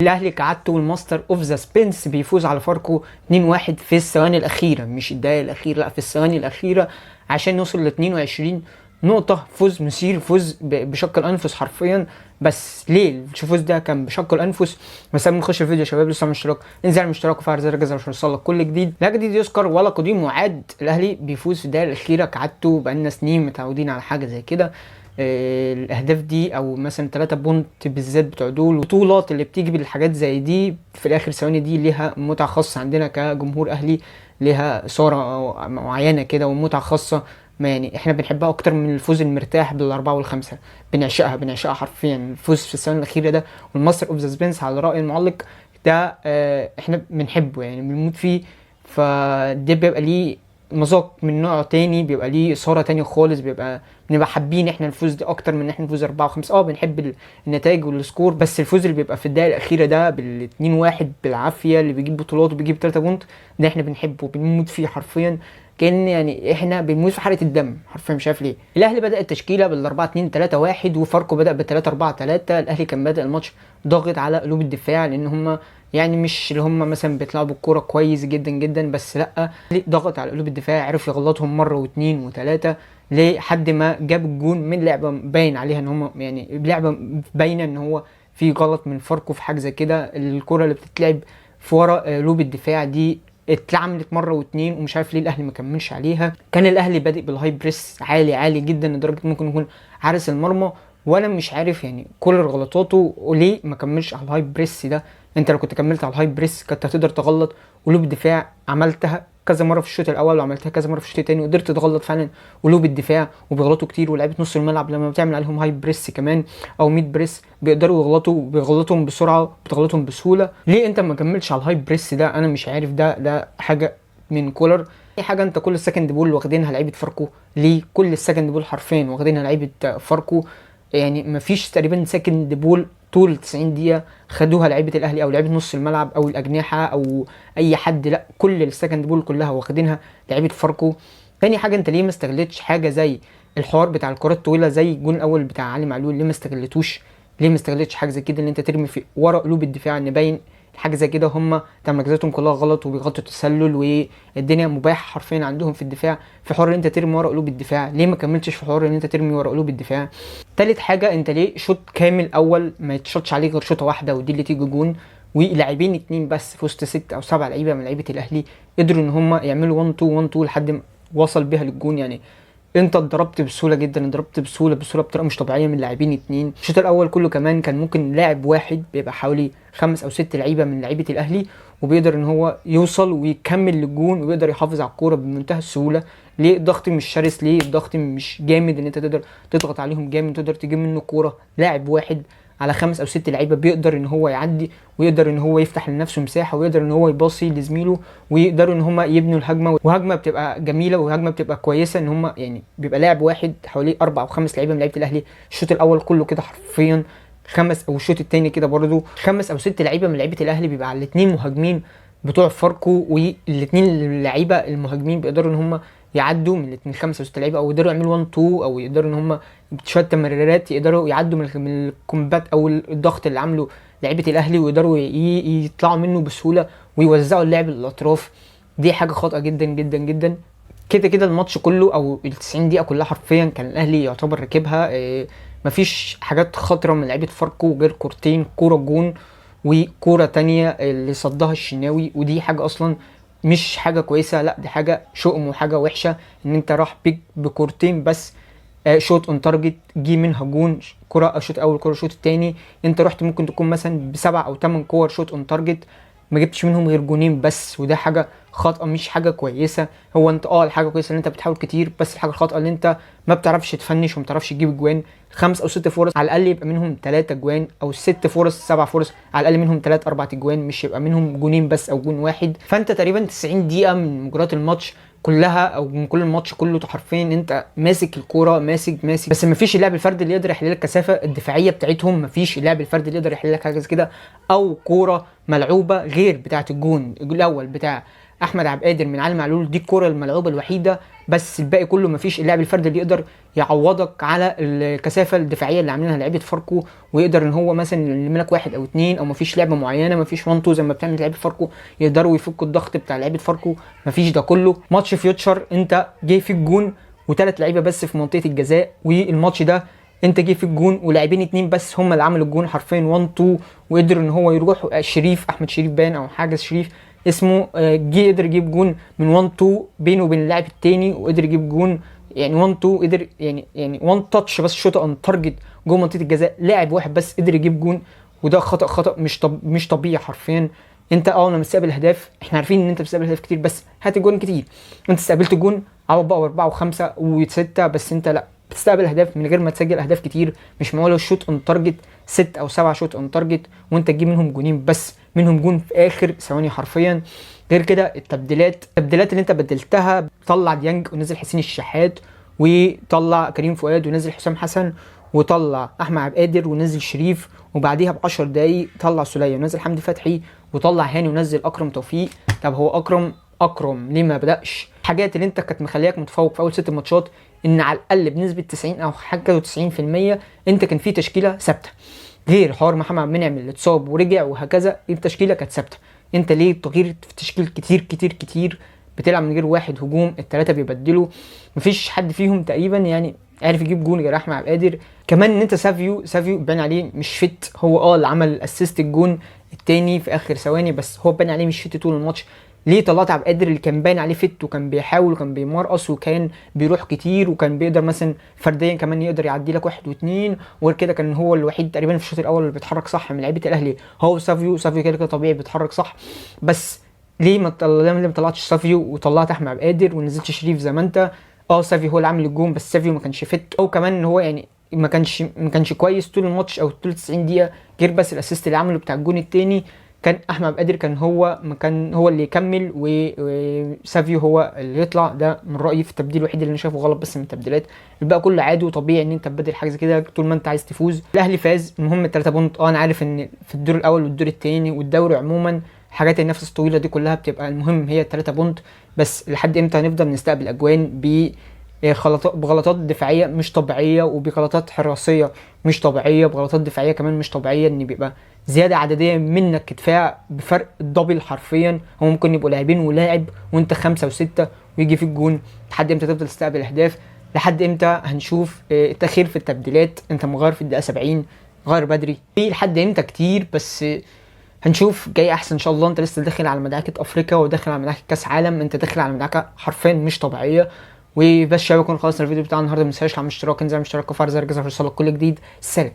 الاهلي كعادته والماستر اوف ذا سبينس بيفوز على فاركو 2-1 في الثواني الاخيره، مش الدقائق الاخيره، لا في الثواني الاخيره عشان نوصل ل 22 نقطه. فوز مثير، فوز بشق الانفس حرفيا. بس ليه الفوز ده كان بشق الانفس؟ بس قبل ما نخش الفيديو يا شباب، لسه مش اشتراك انزل اعمل اشتراك وفعل زر الجرس عشان يوصلك كل جديد. لا جديد يذكر ولا قديم وعاد، الاهلي بيفوز في الدقائق الاخيره كعادته، بقالنا سنين متعودين على حاجه زي كده. الاهداف دي او مثلا 3 بونت بالذات بتوع دول، البطولات اللي بتيجي بالحاجات زي دي في الاخر ثواني دي ليها متعه خاصه عندنا كجمهور اهلي، ليها صوره معينه كده ومتعه خاصه. ما يعني احنا بنحبها اكتر من الفوز المرتاح بالاربعه والخمسه، بنعشقها حرفيا. الفوز في الثواني الاخيره ده والماستر اوف ذا سبنس على راي المعلق ده احنا بنحبه يعني بنموت فيه. فده بيبقى ليه مذاق من نوع تاني، بيبقى ليه اثاره تانية خالص، بنبقى حابين احنا الفوز ده اكتر من ان احنا نفوز 4 و5. بنحب النتائج والسكور، بس الفوز اللي بيبقى في الدقيقه الاخيره ده بال2-1 بالعافيه، اللي بيجيب بطولات وبيجيب 3 بونت، ده احنا بنحبه وبنموت فيه حرفيا. كان يعني احنا بنموت في حرقه الدم حرفيا، مش عارف ليه. الاهلي بدا التشكيله بال4-2-3-1 وفاركو بدا ب3-4-3. الاهلي كان بادئ الماتش ضاغط على قلوب الدفاع، لان هم يعني مش اللي هم مثلا بيطلعوا بالكوره كويس جدا جدا، بس لا ضغط على قلوب الدفاع، عرف يغلطهم مره واثنين وثلاثه لحد ما جاب الجون من لعبه باين عليها ان هم يعني لعبه باينه ان هو في غلط من فاركو في حاجه زي كده. الكره اللي بتتلعب في ورا قلوب الدفاع دي اتلعملت مره واتنين، ومش عارف ليه الاهلي ما كملش عليها. كان الاهلي بادئ بالهاي بريس عالي عالي جدا لدرجه ممكن يكون حارس المرمى، وانا مش عارف يعني كل غلطاته وليه ما كملش على الهاي بريس ده. انت لو كنت كملت على الهاي بريس كنت هتقدر تغلط قلوب الدفاع. عملتها كذا مره في الشوط الاول وعملتها كذا مره في الشوط الثاني، وقدرت تغلط فعلا قلوب الدفاع. وبيغلطوا كتير، ولاعيبه نص الملعب لما بتعمل عليهم هاي بريس كمان او ميد بريس بيقدروا يغلطوا، بيغلطهم بسرعه، بتغلطهم بسهوله. ليه انت ما كملتش على الهاي بريس ده؟ انا مش عارف. ده حاجه من كولر. اي حاجه انت كل السكند بول واخدينها لعيبه فاركو. ليه كل السكند بول حرفيا واخدينها لعيبه فاركو؟ يعني مفيش تقريبا سكند بول طول 90 دقيقه خدوها لعيبه الاهلي او لعيبه نص الملعب او الاجنحه او اي حد، لا كل السكند بول كلها واخدينها لعيبه فاركو. تاني حاجه، انت ليه ما استغلتش حاجه زي الحوار بتاع الكرات الطويله زي الجون الاول بتاع علي معلول؟ ليه ما استغلتوش؟ ليه ما استغلتش حاجه زي كده ان انت ترمي في ورا قلوب الدفاع؟ ان باين حاجه زي كده هم تمركزاتهم كلها غلط وبيغطوا التسلل والدنيا مباح حرفيا عندهم في الدفاع. في حوار ان انت ترمي ورا قلوب الدفاع، ليه ما كملتش في حوار ان انت ترمي ورا قلوب الدفاع؟ تالت حاجه، انت ليه شوط كامل اول ما يتشطش عليك غير شوطه واحده ودي اللي تيجي جون، ولاعبين اتنين بس في وسط 6 أو 7 لعيبه من لعيبه الاهلي قدروا ان هم يعملوا 1 2 1 2 لحد ما وصل بيها للجون؟ يعني انت اتضربت بسهوله جدا، اتضربت بسهوله بطريقه مش طبيعيه من لاعبين اتنين. الشوط الاول كله كمان كان ممكن لاعب واحد بيبقى حوالي 5 أو 6 لعيبه من لعيبه الاهلي، وبيقدر ان هو يوصل ويكمل للجون ويقدر يحافظ على الكوره بمنتهى السهوله. ليه الضغط مش شرس؟ ليه الضغط مش جامد ان انت تقدر تضغط عليهم جامد، تقدر تجيب منه الكوره؟ لاعب واحد على 5 أو 6 لعيبه بيقدر ان هو يعدي، ويقدر ان هو يفتح لنفسه مساحه، ويقدر ان هو يباصي لزميله، ويقدروا ان هم يبنوا الهجمه، وهجمه بتبقى جميله وهجمه بتبقى كويسه. ان هم يعني بيبقى لاعب واحد حوالي 4 أو 5 لعيبه من لعيبه الاهلي. الشوط الاول كله كده حرفيا او الشوط الثاني كده برضو 5 أو 6 لعيبه من لعيبه الاهلي بيبقى على الاثنين مهاجمين بتوع فاركو، والاثنين اللعيبه المهاجمين بيقدروا ان هم يعدوا من الاثنين 5 أو 6 لعيبه، او يقدروا يعملوا 1 2، او يقدروا ان هم شويه تمريرات يقدروا يعدوا من الكومبات او الضغط اللي عامله لعيبه الاهلي، ويقدروا يطلعوا منه بسهوله ويوزعوا اللعب للاطراف. دي حاجه خاطئه جدا جدا جدا. كده كده الماتش كله او ال 90 دقيقه كلها حرفيا كان الاهلي يعتبر راكبها. مفيش حاجات خطره من لعيبه فاركو غير كورتين، كوره جون وكوره تانية اللي صدها الشناوي، ودي حاجه اصلا مش حاجه كويسه، لا دي حاجه شؤم وحاجه وحشه ان انت راح بيك بكورتين بس. شوت اون تارجت جه منها جون، كره شوت اول كره شوت التاني. انت رحت ممكن تكون مثلا ب7 أو 8 كور شوت اون تارجت ما جبتش منهم غير جونين بس، وده حاجه خاطئه مش حاجه كويسه. هو انت الحاجه كويسه ان انت بتحاول كتير، بس الحاجه الخاطئه ان انت ما بتعرفش تفنش وما بتعرفش تجيب جوان. 5 أو 6 فرص على الاقل يبقى منهم 3 جوان، او 6 فرص 7 فرص على الاقل منهم 3 4 جوان، مش يبقى منهم جونين بس او جون واحد. فانت تقريبا 90 دقيقه من مجريات الماتش كلها او من كل الماتش كله حرفيا انت ماسك الكوره ماسك بس مفيش اللاعب الفردي اللي يقدر يحل لك الكثافه الدفاعيه بتاعتهم. مفيش اللاعب الفردي اللي يقدر يحل لك حاجه زي كده، او كوره ملعوبه غير بتاعه الجون الاول بتاع احمد عبد القادر من علي معلول، دي الكره الملعوبه الوحيده، بس الباقي كله مفيش. اللاعب الفردي اللي يقدر يعوضك على الكثافه الدفاعيه اللي عاملينها لعيبه فاركو، ويقدر ان هو مثلا يلم لك واحد او اتنين، او مفيش لعبه معينه، مفيش 1 2 زي ما بتعمل لعيبه فاركو يقدروا يفكوا الضغط بتاع لعيبه فاركو، مفيش ده كله. ماتش فيوتشر انت جاي فيك جون وثلاث لعيبه بس في منطقه الجزاء، والماتش ده انت جه في الجون ولاعبين اتنين بس هم اللي عملوا الجون حرفيا 1 2، وقدر ان هو يروح شريف احمد شريف باين او حاجه شريف اسمه، جه قدر يجيب جون من 1 2 بينه وبين اللاعب التاني، وقدر يجيب جون يعني 1 2 قدر يعني 1 تاتش بس شوت اون تارجت جوه منطقه الجزاء، لاعب واحد بس قدر يجيب جون. وده خطا مش طبيعي حرفيا. انت لما مستقبل اهداف، احنا عارفين ان انت بتستقبل اهداف كتير بس هات الجون كتير. انت استقبلت جون عوض بقى واربعه وخمسه وسته، بس انت لا بتستقبل اهداف من غير ما تسجل اهداف كتير. مش معقول الشوت اون تارجت 6 او 7 شوت اون تارجت وانت تجيب منهم جونين بس، منهم جون في اخر ثواني حرفيا. غير كده التبديلات اللي انت بدلتها، طلع ديانج ونزل حسين الشحات، وطلع كريم فؤاد ونزل حسام حسن، وطلع احمد عبد القادر ونزل شريف، وبعديها ب10 دقايق طلع سوليه ونزل حمدي فتحي، وطلع هاني ونزل اكرم توفيق. طب هو اكرم ليه ما بدأش؟ حاجات اللي انت كانت مخلياك متفوق في اول 6 ماتشات، ان على الاقل بنسبه 90 او حاجه 90% انت كان في تشكيله ثابته، غير حوار محمد عبد المنعم اللي اتصاب ورجع وهكذا، التشكيله كانت ثابته. انت ليه تغيير في تشكيل كتير كتير كتير؟ بتلعب من غير واحد هجوم، الثلاثه بيبدلوا، مفيش حد فيهم تقريبا يعني عارف يجيب جون غير احمد عبد القادر. كمان ان انت سافيو بان عليه مش فت، هو اللي عمل اسيست الجون التاني في اخر ثواني، بس هو بان عليه مش فت طول الماتش. ليه طلعت عبد القادر اللي كان باين عليه فت وكان بيحاول وكان بيمرقص وكان بيروح كتير وكان بيقدر مثلا فرديا كمان يقدر يعدي لك واحد واثنين، وغير كده كان هو الوحيد تقريبا في الشوط الاول اللي بيتحرك صح من لعيبه الاهلي، هو سافيو كده كده طبيعي بيتحرك صح. بس ليه ما طلعتش سافيو وطلعت احمد عبد القادر ونزلت شريف زي ما انت؟ سافيو هو اللي عامل الجون، بس سافيو ما كانش فت، او كمان ان هو يعني ما كانش كويس طول الماتش او طول 90 دقيقه، غير بس الاسيست اللي عمله بتاع الجون الثاني. كان احمد عبد القادر كان هو اللي يكمل وسافيو هو اللي يطلع. ده من رايي في التبديل الوحيد اللي انا شايفه غلط بس من التبديلات. الباقي كله عادي وطبيعي ان انت تبدل حاجه زي كده طول ما انت عايز تفوز. الاهلي فاز، المهم ال3 بونت. انا عارف ان في الدور الاول والدور الثاني والدوري عموما حاجات النفس الطويله دي كلها بتبقى المهم هي ال3 بونت، بس لحد امتى هنفضل نستقبل اجوان بغلطات دفاعيه مش طبيعيه، وبغلطات حراسيه مش طبيعيه، بغلطات دفاعيه كمان مش طبيعيه، ان بيبقى زياده عدديه منك كدفاع بفرق الدبل حرفيا. هو ممكن يبقوا لاعبين ولاعب وانت 5 و6 ويجي في الجون. لحد امتى تفضل تستقبل اهداف؟ لحد امتى هنشوف التاخير في التبديلات؟ انت مغير في الدقيقه 70، غير بدري في لحد امتى كتير، بس هنشوف جاي احسن ان شاء الله. انت لسه داخل على مدعكه افريقيا وداخل على مدعكه كاس عالم، انت داخل على مدعكه حرفيا مش طبيعيه. وبس شباب، يكون خلصنا الفيديو بتاع النهارده. ما تنساش تعمل اشتراك، انزل اشتراك وفعل زر الجرس عشان يوصلك كل جديد. سلام.